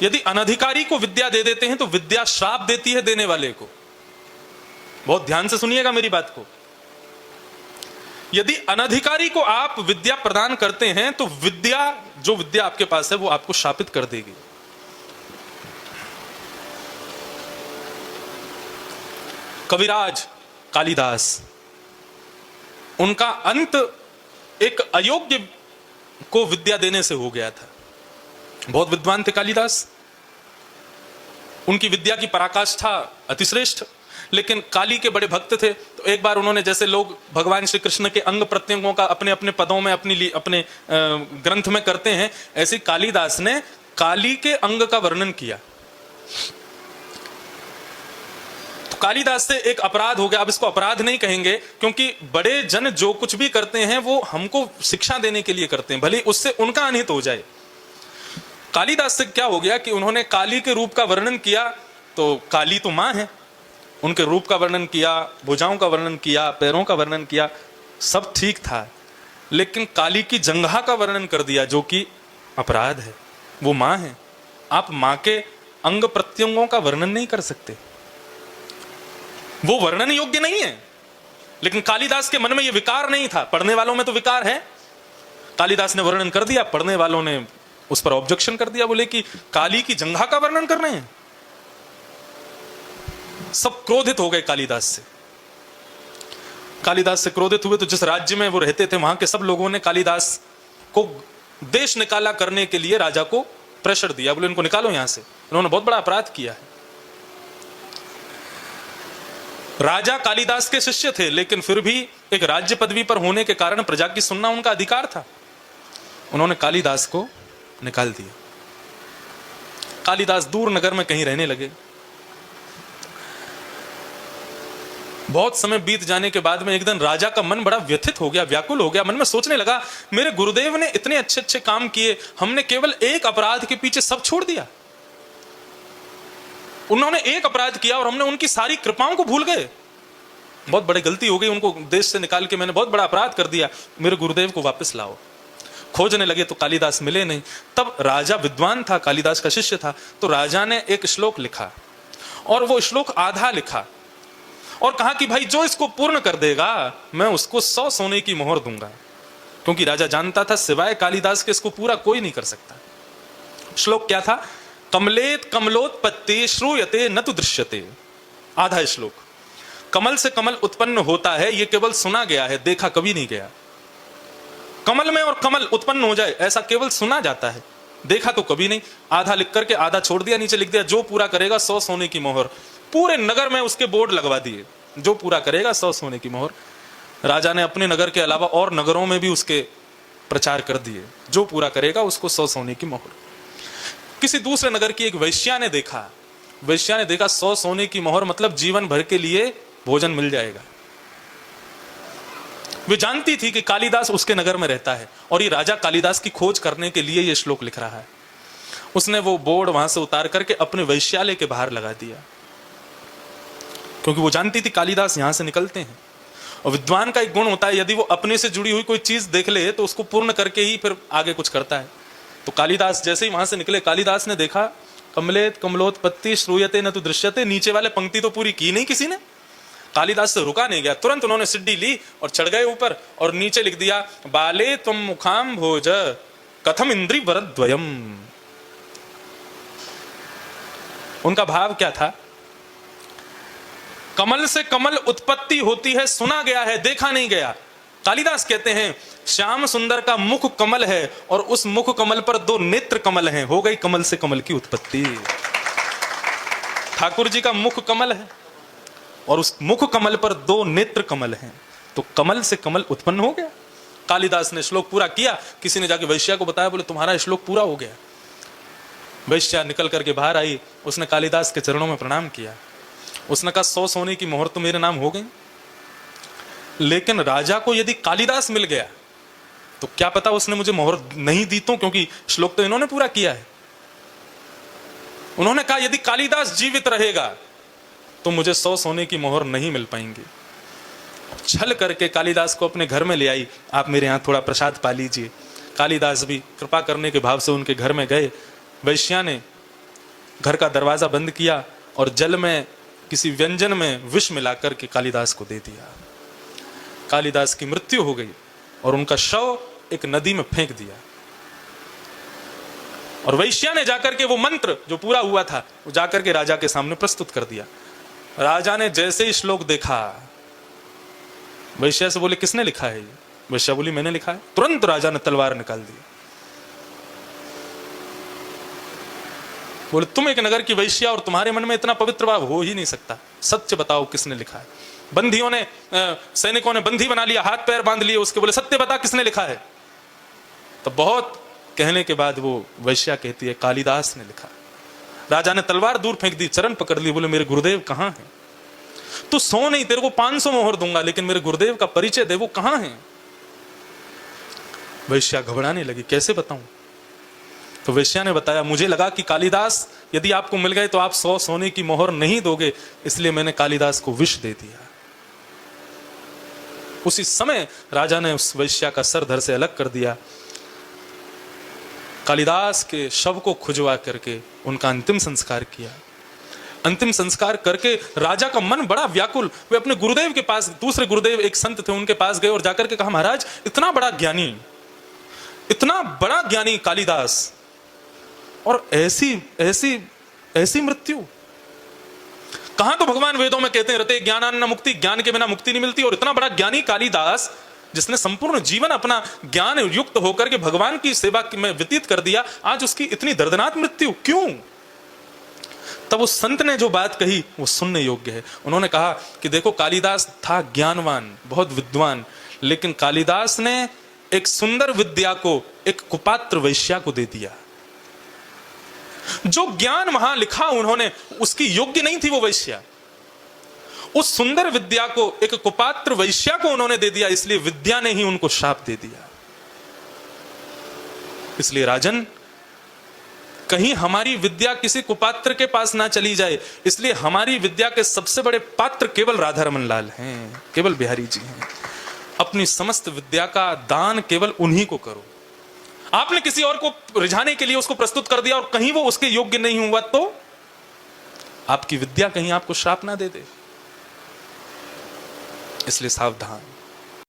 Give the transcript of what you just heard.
यदि अनधिकारी को विद्या दे देते हैं तो विद्या श्राप देती है देने वाले को। बहुत ध्यान से सुनिएगा मेरी बात को। यदि अनधिकारी को आप विद्या प्रदान करते हैं तो विद्या, जो विद्या आपके पास है, वो आपको शापित कर देगी। कविराज कालिदास, उनका अंत एक अयोग्य को विद्या देने से हो गया था। बहुत विद्वान थे कालिदास, उनकी विद्या की पराकाष्ठा अतिश्रेष्ठ, लेकिन काली के बड़े भक्त थे। तो एक बार उन्होंने, जैसे लोग भगवान श्री कृष्ण के अंग प्रत्यंगों का अपने अपने पदों में अपने ग्रंथ में करते हैं, ऐसे कालिदास ने काली के अंग का वर्णन किया। तो कालिदास से एक अपराध हो गया। अब इसको अपराध नहीं कहेंगे, क्योंकि बड़े जन जो कुछ भी करते हैं वो हमको शिक्षा देने के लिए करते हैं, भले उससे उनका अनित हो जाए। कालिदास से क्या हो गया कि उन्होंने काली के रूप का वर्णन किया, तो काली तो मां है, उनके रूप का वर्णन किया, भुजाओं का वर्णन किया, पैरों का वर्णन किया, सब ठीक था, लेकिन काली की जंघा का वर्णन कर दिया, जो कि अपराध है। वो मां है, आप मां के अंग प्रत्यंगों का वर्णन नहीं कर सकते, वो वर्णन योग्य नहीं है। लेकिन कालिदास के मन में यह विकार नहीं था, पढ़ने वालों में तो विकार है। कालिदास ने वर्णन कर दिया, पढ़ने वालों ने उस पर ऑब्जेक्शन कर दिया, बोले कि काली की जंघा का वर्णन कर रहे हैं। सब क्रोधित हो गए कालिदास से। कालिदास से क्रोधित हुए तो जिस राज्य में वो रहते थे वहां के सब लोगों ने कालिदास को देश निकाला करने के लिए राजा को प्रेशर दिया, बोले इनको निकालो यहां से, इन्होंने बहुत बड़ा अपराध किया है। राजा कालिदास के शिष्य थे, लेकिन फिर भी एक राज्य पदवी पर होने के कारण प्रजा की सुनना उनका अधिकार था। उन्होंने कालिदास को निकाल दिया। कालिदास दूर नगर में कहीं रहने लगे। बहुत समय बीत जाने के बाद में एक दिन राजा का मन बड़ा व्यथित हो गया, व्याकुल हो गया। मन में सोचने लगा, मेरे गुरुदेव ने इतने अच्छे अच्छे काम किए, हमने केवल एक अपराध के पीछे सब छोड़ दिया। उन्होंने एक अपराध किया और हमने उनकी सारी कृपाओं को भूल गए। बहुत बड़ी गलती हो गई, उनको देश से निकाल के मैंने बहुत बड़ा अपराध कर दिया, मेरे गुरुदेव को वापस लाओ। खोजने लगे तो कालिदास मिले नहीं। तब राजा विद्वान था, कालिदास का शिष्य था, तो राजा ने एक श्लोक लिखा और वो श्लोक आधा लिखा और कहा कि भाई जो इसको पूर्ण कर देगा मैं उसको 100 सोने की मोहर दूंगा, क्योंकि राजा जानता था सिवाय कालिदास के इसको पूरा कोई नहीं कर सकता। श्लोक क्या था? कमलेत कमलोत्पत्ति श्रूयते न तु दृश्यते। आधा श्लोक, कमल से कमल उत्पन्न होता है, यह केवल सुना गया है, देखा कभी नहीं गया। कमल में और कमल उत्पन्न हो जाए ऐसा केवल सुना जाता है, देखा तो कभी नहीं। आधा लिख करके आधा छोड़ दिया, नीचे लिख दिया जो पूरा करेगा 100 सोने की मोहर। पूरे नगर में उसके बोर्ड लगवा दिए, जो पूरा करेगा 100 सोने की मोहर। राजा ने अपने नगर के अलावा और नगरों में भी उसके प्रचार कर दिए, जो पूरा करेगा उसको 100 सोने की मोहर। किसी दूसरे नगर की एक वैश्या ने देखा, 100 सोने की मोहर मतलब जीवन भर के लिए भोजन मिल जाएगा। वे जानती थी कि कालिदास उसके नगर में रहता है और ये राजा कालिदास की खोज करने के लिए ये श्लोक लिख रहा है। उसने वो बोर्ड वहां से उतार करके अपने वैश्यालय के बाहर लगा दिया, क्योंकि वो जानती थी कालिदास यहां से निकलते हैं। और विद्वान का एक गुण होता है, यदि वो अपने से जुड़ी हुई कोई चीज देख ले तो उसको पूर्ण करके ही फिर आगे कुछ करता है। तो कालिदास जैसे ही वहां से निकले, कालिदास ने देखा कमलेत कमलोत्पत्ति श्रूयते न तु दृश्यते। नीचे वाले पंक्ति तो पूरी की नहीं किसी ने, कालिदास से रुका नहीं गया। तुरंत उन्होंने सिड्डी ली और चढ़ गए ऊपर और नीचे लिख दिया बाले त्वं मुखाम भोज कथम इंद्रि वरद्वयम। उनका भाव क्या था? कमल से कमल उत्पत्ति होती है, सुना गया है, देखा नहीं गया। कालिदास कहते हैं श्याम सुंदर का मुख कमल है और उस मुख कमल पर 2 नेत्र कमल हैं, हो गई कमल से कमल की उत्पत्ति। ठाकुर जी का मुख कमल है और उस मुख कमल पर 2 नेत्र कमल हैं, तो कमल से कमल उत्पन्न हो गया। कालिदास ने श्लोक पूरा किया। किसी ने जाके वैश्या को बताया, बोले तुम्हारा श्लोक पूरा हो गया। वैश्या निकल करके बाहर आई, उसने कालिदास के चरणों में प्रणाम किया। उसने कहा 100 सोने की मोहर तो मेरे नाम हो गई, लेकिन राजा को यदि कालिदास मिल गया तो क्या पता उसने मुझे मोहर नहीं दी, तो क्योंकि श्लोक तो इन्होंने पूरा किया है। उन्होंने कहा यदि कालिदास जीवित रहेगा तो मुझे 100 सोने की मोहर नहीं मिल पाएंगी। छल करके कालिदास को अपने घर में ले आई, आप मेरे यहाँ थोड़ा प्रसाद पा लीजिए। कालिदास भी कृपा करने के भाव से उनके घर में गए। वैश्या ने घर का दरवाजा बंद किया और जल में किसी व्यंजन में विष मिलाकर के कालिदास को दे दिया। कालिदास की मृत्यु हो गई और उनका शव एक नदी में फेंक दिया। और वैश्या ने जाकर के वो मंत्र जो पूरा हुआ था वो जाकर के राजा के सामने प्रस्तुत कर दिया। राजा ने जैसे ही श्लोक देखा, वैश्या से बोले किसने लिखा है ये? वैश्या बोली मैंने लिखा है। तुरंत राजा ने तलवार निकाल दी। बोले तुम एक नगर की वैश्या और तुम्हारे मन में इतना पवित्र भाव हो ही नहीं सकता, सत्य बताओ किसने लिखा है। बंदियों ने सैनिकों ने बंदी बना लिया, हाथ पैर बांध लिए उसके, बोले सत्य बता किसने लिखा है। तो बहुत कहने के बाद वो वैश्या कहती है कालिदास ने लिखा। राजा ने तलवार दूर फेंक दी, चरण पकड़ ली, बोले मेरे गुरुदेव कहां हैं? तू सो नहीं, तेरे को 500 मोहर दूंगा, लेकिन मेरे गुरुदेव का परिचय दे, वो कहां हैं? वैश्या घबराने लगी, कैसे बताऊं? तो वैश्या ने बताया मुझे लगा कि कालिदास यदि आपको मिल गए तो आप 100 सोने की मोहर नहीं दोगे, इसलिए मैंने कालिदास को विष दे दिया। उसी समय राजा ने उस वैश्या का सर धड़ से अलग कर दिया, कालिदास के शव को खुजवा करके उनका अंतिम संस्कार किया। अंतिम संस्कार करके राजा का मन बड़ा व्याकुल, वे अपने गुरुदेव के पास, दूसरे गुरुदेव एक संत थे उनके पास गए और जाकर के कहा महाराज इतना बड़ा ज्ञानी, इतना बड़ा ज्ञानी कालिदास और ऐसी ऐसी ऐसी मृत्यु। कहां तो भगवान वेदों में कहते हैं रते ज्ञानान्न मुक्ति, ज्ञान के बिना मुक्ति नहीं मिलती, और इतना बड़ा ज्ञानी कालिदास जिसने संपूर्ण जीवन अपना ज्ञान युक्त होकर के भगवान की सेवा में व्यतीत कर दिया, आज उसकी इतनी दर्दनाक मृत्यु क्यों? तब उस संत ने जो बात कही वो सुनने योग्य है। उन्होंने कहा कि देखो कालिदास था ज्ञानवान, बहुत विद्वान, लेकिन कालिदास ने एक सुंदर विद्या को एक कुपात्र वैश्या को दे दिया। जो ज्ञान वहां लिखा उन्होंने, उसकी योग्य नहीं थी वो वैश्या। उस सुंदर विद्या को एक कुपात्र वैश्या को उन्होंने दे दिया, इसलिए विद्या ने ही उनको शाप दे दिया। इसलिए राजन, कहीं हमारी विद्या किसी कुपात्र के पास ना चली जाए, इसलिए हमारी विद्या के सबसे बड़े पात्र केवल राधा रमन लाल हैं, केवल बिहारी जी हैं। अपनी समस्त विद्या का दान केवल उन्हीं को करो। आपने किसी और को रिझाने के लिए उसको प्रस्तुत कर दिया और कहीं वो उसके योग्य नहीं हुआ तो आपकी विद्या कहीं आपको श्राप ना दे दे। इसलिए सावधान।